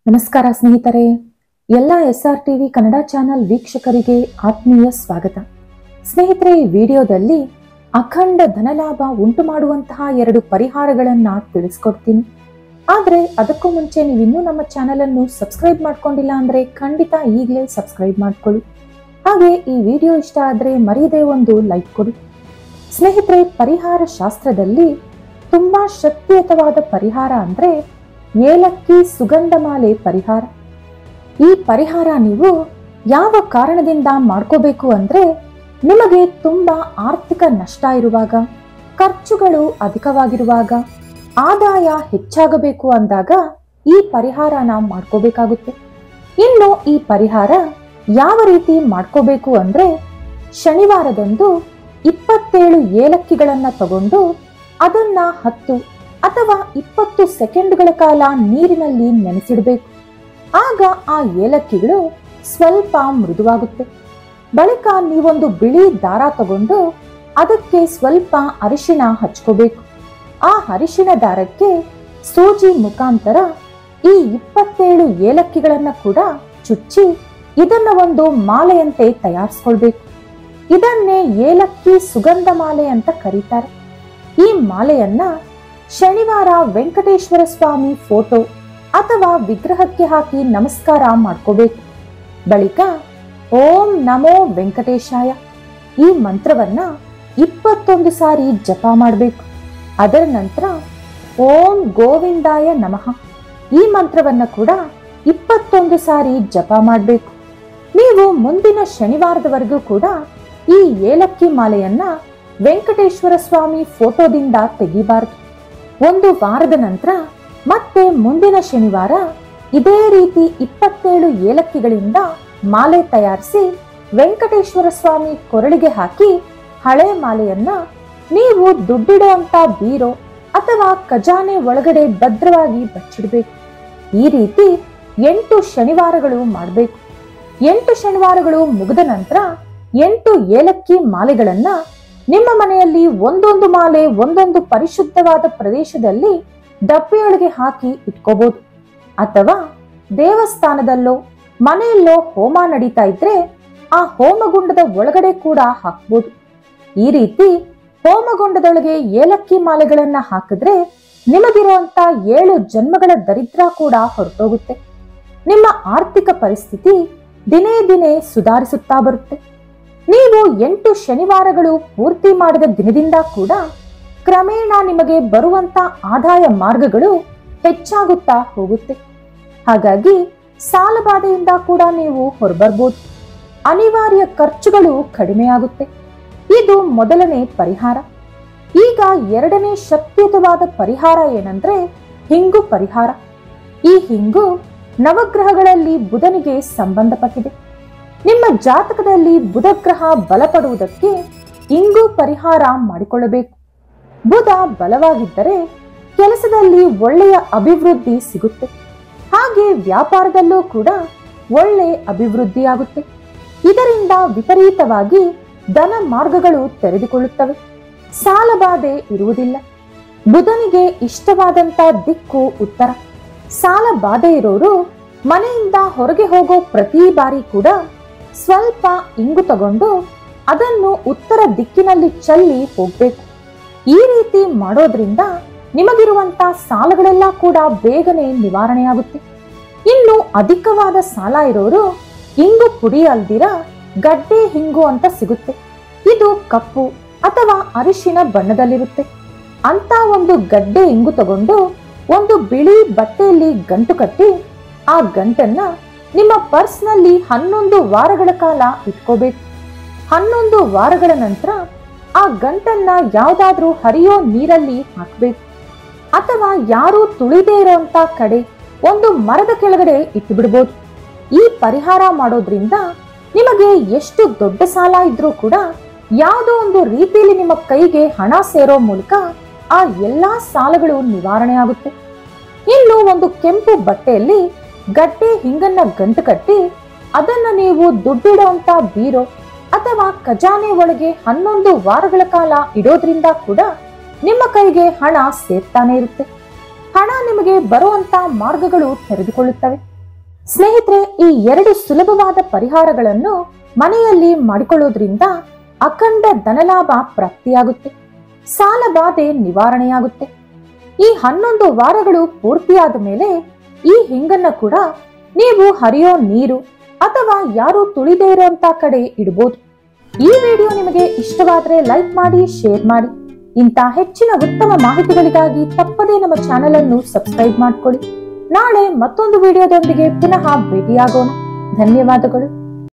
ನಮಸ್ಕಾರ ಸ್ನೇಹಿತರೆ, ಎಲ್ಲ SRTV ಕನ್ನಡ ಚಾನೆಲ್ ವೀಕ್ಷಕರಿಗೆ ಆತ್ಮೀಯ ಸ್ವಾಗತ. ಸ್ನೇಹಿತರೆ, ಈ ವಿಡಿಯೋದಲ್ಲಿ ಅಖಂಡ ಧನಲಾಭ ಉಂಟು ಮಾಡುವಂತಹ 2 ಪರಿಹಾರಗಳನ್ನ ತಿಳಿಸ್ಕೊಡ್ತೀನಿ. ಆದ್ರೆ ಅದಕ್ಕೂ ಮುಂಚೆ ನೀವು ಇನ್ನೂ ನಮ್ಮ ಚಾನೆಲ್ ಅನ್ನು ಸಬ್ಸ್ಕ್ರೈಬ್ ಮಾಡ್ಕೊಂಡಿಲ್ಲ ಅಂದ್ರೆ ಖಂಡಿತ ಈಗಲೇ ಸಬ್ಸ್ಕ್ರೈಬ್ ಮಾಡ್ಕೊಳ್ಳಿ. ಹಾಗೆ ಈ ವಿಡಿಯೋ ಇಷ್ಟ ಆದ್ರೆ ಮರೆಯದೆ ಒಂದು ಲೈಕ್ ಕೊಡಿ. ಸ್ನೇಹಿತರೆ, ಪರಿಹಾರ ಶಾಸ್ತ್ರದಲ್ಲಿ ತುಂಬಾ ಶಕ್ತಿಯುತವಾದ ಪರಿಹಾರ ಅಂದ್ರೆ ಏಲಕ್ಕಿ ಸುಗಂಧಮಾಲೆ ಪರಿಹಾರ. ಈ ಪರಿಹಾರ ನೀವು ಯಾವ ಕಾರಣದಿಂದ ಮಾಡ್ಕೋಬೇಕು ಅಂದ್ರೆ, ನಿಮಗೆ ತುಂಬಾ ಆರ್ಥಿಕ ನಷ್ಟ ಇರುವಾಗ, ಖರ್ಚುಗಳು ಅಧಿಕವಾಗಿರುವಾಗ, ಆದಾಯ ಹೆಚ್ಚಾಗಬೇಕು ಅಂದಾಗ ಈ ಪರಿಹಾರನ ಮಾಡ್ಕೋಬೇಕಾಗುತ್ತೆ. ಇನ್ನು ಈ ಪರಿಹಾರ ಯಾವ ರೀತಿ ಮಾಡ್ಕೋಬೇಕು ಅಂದ್ರೆ, ಶನಿವಾರದಂದು 27 ಏಲಕ್ಕಿಗಳನ್ನ ತಗೊಂಡು ಅದನ್ನ 10 ಅಥವಾ 20 ಸೆಕೆಂಡ್ಗಳ ಕಾಲ ನೀರಿನಲ್ಲಿ ನೆನೆಸಿಡಬೇಕು. ಆಗ ಆ ಏಲಕ್ಕಿಗಳು ಸ್ವಲ್ಪ ಮೃದುವಾಗುತ್ತೆ. ಬಳಿಕ ನೀವೊಂದು ಬಿಳಿ ದಾರ ತಗೊಂಡು ಅದಕ್ಕೆ ಸ್ವಲ್ಪ ಅರಿಶಿಣ ಹಚ್ಕೋಬೇಕು. ಆ ಅರಿಶಿಣ ದಾರಕ್ಕೆ ಸೂಜಿ ಮುಖಾಂತರ ಈ 27 ಏಲಕ್ಕಿಗಳನ್ನ ಕೂಡ ಚುಚ್ಚಿ ಇದನ್ನ ಒಂದು ಮಾಲೆಯಂತೆ ತಯಾರಿಸ್ಕೊಳ್ಬೇಕು. ಇದನ್ನೇ ಏಲಕ್ಕಿ ಸುಗಂಧ ಮಾಲೆ ಅಂತ ಕರೀತಾರೆ. ಈ ಮಾಲೆಯನ್ನ ಶನಿವಾರ ವೆಂಕಟೇಶ್ವರ ಸ್ವಾಮಿ ಫೋಟೋ ಅಥವಾ ವಿಗ್ರಹಕ್ಕೆ ಹಾಕಿ ನಮಸ್ಕಾರ ಮಾಡ್ಕೋಬೇಕು. ಬಳಿಕ ಓಂ ನಮೋ ವೆಂಕಟೇಶಾಯ ಈ ಮಂತ್ರವನ್ನ 21 ಸಾರಿ ಜಪ ಮಾಡಬೇಕು. ಅದರ ನಂತರ ಓಂ ಗೋವಿಂದಾಯ ನಮಃ ಈ ಮಂತ್ರವನ್ನ ಕೂಡ 21 ಸಾರಿ ಜಪ ಮಾಡಬೇಕು. ನೀವು ಮುಂದಿನ ಶನಿವಾರದವರೆಗೂ ಕೂಡ ಈ ಏಲಕ್ಕಿ ಮಾಲೆಯನ್ನ ವೆಂಕಟೇಶ್ವರ ಸ್ವಾಮಿ ಫೋಟೋದಿಂದ ತೆಗಿಬಾರದು. ಒಂದು ವಾರದ ನಂತರ ಮತ್ತೆ ಮುಂದಿನ ಶನಿವಾರ ಇದೇ ರೀತಿ 27 ಏಲಕ್ಕಿಗಳಿಂದ ಮಾಲೆ ತಯಾರಿಸಿ ವೆಂಕಟೇಶ್ವರ ಸ್ವಾಮಿ ಕೊರಳಿಗೆ ಹಾಕಿ ಹಳೆ ಮಾಲೆಯನ್ನ ನೀವು ದುಡ್ಡಿಡುವಂತ ಬೀರೋ ಅಥವಾ ಖಜಾನೆ ಒಳಗಡೆ ಭದ್ರವಾಗಿ ಬಚ್ಚಿಡಬೇಕು. ಈ ರೀತಿ 8 ಶನಿವಾರಗಳು ಮಾಡಬೇಕು. 8 ಶನಿವಾರಗಳು ಮುಗಿದ ನಂತರ 8 ಏಲಕ್ಕಿ ಮಾಲೆಗಳನ್ನ ನಿಮ್ಮ ಮನೆಯಲ್ಲಿ ಒಂದೊಂದು ಮಾಲೆ ಒಂದೊಂದು ಪರಿಶುದ್ಧವಾದ ಪ್ರದೇಶದಲ್ಲಿ ಡಬ್ಬಿಯೊಳಗೆ ಹಾಕಿ ಇಟ್ಕೋಬಹುದು. ಅಥವಾ ದೇವಸ್ಥಾನದಲ್ಲೋ ಮನೆಯಲ್ಲೋ ಹೋಮ ನಡೀತಾ ಇದ್ರೆ ಆ ಹೋಮಗುಂಡದ ಒಳಗಡೆ ಕೂಡ ಹಾಕ್ಬೋದು. ಈ ರೀತಿ ಹೋಮಗುಂಡದೊಳಗೆ ಏಲಕ್ಕಿ ಮಾಲೆಗಳನ್ನ ಹಾಕಿದ್ರೆ ನಿಮಗಿರುವಂತ 7 ಜನ್ಮಗಳ ದರಿದ್ರ ಕೂಡ ಹೊರಟೋಗುತ್ತೆ. ನಿಮ್ಮ ಆರ್ಥಿಕ ಪರಿಸ್ಥಿತಿ ದಿನೇ ದಿನೇ ಸುಧಾರಿಸುತ್ತಾ ಬರುತ್ತೆ. ನೀವು 8 ಶನಿವಾರಗಳು ಪೂರ್ತಿ ಮಾಡಿದ ದಿನದಿಂದ ಕೂಡ ಕ್ರಮೇಣ ನಿಮಗೆ ಬರುವಂತ ಆದಾಯ ಮಾರ್ಗಗಳು ಹೆಚ್ಚಾಗುತ್ತಾ ಹೋಗುತ್ತೆ. ಹಾಗಾಗಿ ಸಾಲಬಾಧೆಯಿಂದ ಕೂಡ ನೀವು ಹೊರಬರ್ಬೋದು. ಅನಿವಾರ್ಯ ಖರ್ಚುಗಳು ಕಡಿಮೆಯಾಗುತ್ತೆ. ಇದು ಮೊದಲನೇ ಪರಿಹಾರ. ಈಗ ಎರಡನೇ ಶಕ್ತಿಯುತವಾದ ಪರಿಹಾರ ಏನಂದ್ರೆ ಹಿಂಗು ಪರಿಹಾರ. ಈ ಹಿಂಗು ನವಗ್ರಹಗಳಲ್ಲಿ ಬುಧನಿಗೆ ಸಂಬಂಧಪಟ್ಟಿದೆ. ನಿಮ್ಮ ಜಾತಕದಲ್ಲಿ ಬುಧ ಗ್ರಹ ಬಲಪಡುವುದಕ್ಕೆ ಇಂಗು ಪರಿಹಾರ ಮಾಡಿಕೊಳ್ಳಬೇಕು. ಬುಧ ಬಲವಾಗಿದ್ದರೆ ಕೆಲಸದಲ್ಲಿ ಒಳ್ಳೆಯ ಅಭಿವೃದ್ಧಿ ಸಿಗುತ್ತೆ. ಹಾಗೆ ವ್ಯಾಪಾರದಲ್ಲೂ ಕೂಡ ಒಳ್ಳೆ ಅಭಿವೃದ್ಧಿಯಾಗುತ್ತೆ. ಇದರಿಂದ ವಿಪರೀತವಾಗಿ ಧನ ಮಾರ್ಗಗಳು ತೆರೆದುಕೊಳ್ಳುತ್ತವೆ. ಸಾಲಬಾಧೆ ಇರುವುದಿಲ್ಲ. ಬುಧನಿಗೆ ಇಷ್ಟವಾದಂತ ದಿಕ್ಕು ಉತ್ತರ. ಸಾಲ ಬಾಧೆ ಇರೋರು ಮನೆಯಿಂದ ಹೊರಗೆ ಹೋಗೋ ಪ್ರತಿ ಬಾರಿ ಕೂಡ ಸ್ವಲ್ಪ ಇಂಗು ತಗೊಂಡು ಅದನ್ನು ಉತ್ತರ ದಿಕ್ಕಿನಲ್ಲಿ ಚೆಲ್ಲಿ ಹೋಗ್ಬೇಕು. ಈ ರೀತಿ ಮಾಡೋದ್ರಿಂದ ನಿಮಗಿರುವಂತ ಸಾಲಗಳೆಲ್ಲ ಕೂಡ ಬೇಗನೆ ನಿವಾರಣೆಯಾಗುತ್ತೆ. ಇನ್ನು ಅಧಿಕವಾದ ಸಾಲ ಇರೋರು ಇಂಗು ಪುಡಿ ಅಲ್ದಿರ ಗಡ್ಡೆ ಹಿಂಗು ಅಂತ ಸಿಗುತ್ತೆ. ಇದು ಕಪ್ಪು ಅಥವಾ ಅರಿಶಿನ ಬಣ್ಣದಲ್ಲಿರುತ್ತೆ. ಅಂತ ಒಂದು ಗಡ್ಡೆ ಇಂಗು ತಗೊಂಡು ಒಂದು ಬಿಳಿ ಬಟ್ಟೆಯಲ್ಲಿ ಗಂಟು ಕಟ್ಟಿ ಆ ಗಂಟನ್ನ ನಿಮ್ಮ ಪರ್ಸ್ನಲ್ಲಿ 11 ವಾರಗಳ ಕಾಲ ಇಟ್ಕೋಬೇಕು. 11 ವಾರಗಳ ನಂತರ ಆ ಗಂಟನ್ನ ಯಾವ್ದಾದ್ರೂ ಹರಿಯೋ ನೀರಲ್ಲಿ ಹಾಕ್ಬೇಕು. ಅಥವಾ ಯಾರೂ ತುಳಿದೇ ಇರೋಂತ ಕಡೆ ಒಂದು ಮರದ ಕೆಳಗಡೆ ಇಟ್ಟು ಬಿಡ್ಬೋದು. ಈ ಪರಿಹಾರ ಮಾಡೋದ್ರಿಂದ ನಿಮಗೆ ಎಷ್ಟು ದೊಡ್ಡ ಸಾಲ ಇದ್ರೂ ಕೂಡ ಯಾವುದೋ ಒಂದು ರೀತಿಯಲ್ಲಿ ನಿಮ್ಮ ಕೈಗೆ ಹಣ ಸೇರೋ ಮೂಲಕ ಆ ಎಲ್ಲಾ ಸಾಲಗಳು ನಿವಾರಣೆ ಆಗುತ್ತೆ. ಇನ್ನು ಒಂದು ಕೆಂಪು ಬಟ್ಟೆಯಲ್ಲಿ ಗಡ್ಡೆ ಹಿಂಗನ್ನ ಗಂಟು ಕಟ್ಟಿ ಅದನ್ನ ನೀವು ದುಡ್ಡಿಡುವಂತ ಬೀರೋ ಅಥವಾ ಖಜಾನೆ ಒಳಗೆ 11 ವಾರಗಳ ಕಾಲ ಇಡೋದ್ರಿಂದ ಕೂಡ ನಿಮ್ಮ ಕೈಗೆ ಹಣ ಸೇರ್ತಾನೆ ಇರುತ್ತೆ. ಹಣ ನಿಮಗೆ ಬರುವಂತ ಮಾರ್ಗಗಳು ತೆರೆದುಕೊಳ್ಳುತ್ತವೆ. ಸ್ನೇಹಿತರೆ, ಈ 2 ಸುಲಭವಾದ ಪರಿಹಾರಗಳನ್ನು ಮನೆಯಲ್ಲಿ ಮಾಡಿಕೊಳ್ಳೋದ್ರಿಂದ ಅಖಂಡ ಧನಲಾಭ ಪ್ರಾಪ್ತಿಯಾಗುತ್ತೆ, ಸಾಲ ಬಾಧೆ ನಿವಾರಣೆಯಾಗುತ್ತೆ. ಈ 11 ವಾರಗಳು ಪೂರ್ತಿಯಾದ ಮೇಲೆ ಈ ಹಿಂಗನ್ನ ಕೂಡ ನೀವು ಹರಿಯೋ ನೀರು ಅಥವಾ ಯಾರು ತುಳಿದೇ ಇರುವಂತ ಕಡೆ ಇಡಬಹುದು. ಈ ವಿಡಿಯೋ ನಿಮಗೆ ಇಷ್ಟವಾದರೆ ಲೈಕ್ ಮಾಡಿ, ಶೇರ್ ಮಾಡಿ. ಇಂಥ ಹೆಚ್ಚಿನ ಉತ್ತಮ ಮಾಹಿತಿಗಳಿಗಾಗಿ ತಪ್ಪದೇ ನಮ್ಮ ಚಾನೆಲ್ ಅನ್ನು ಸಬ್ಸ್ಕ್ರೈಬ್ ಮಾಡ್ಕೊಳ್ಳಿ. ನಾಳೆ ಮತ್ತೊಂದು ವಿಡಿಯೋದೊಂದಿಗೆ ಪುನಃ ಭೇಟಿಯಾಗೋಣ. ಧನ್ಯವಾದಗಳು.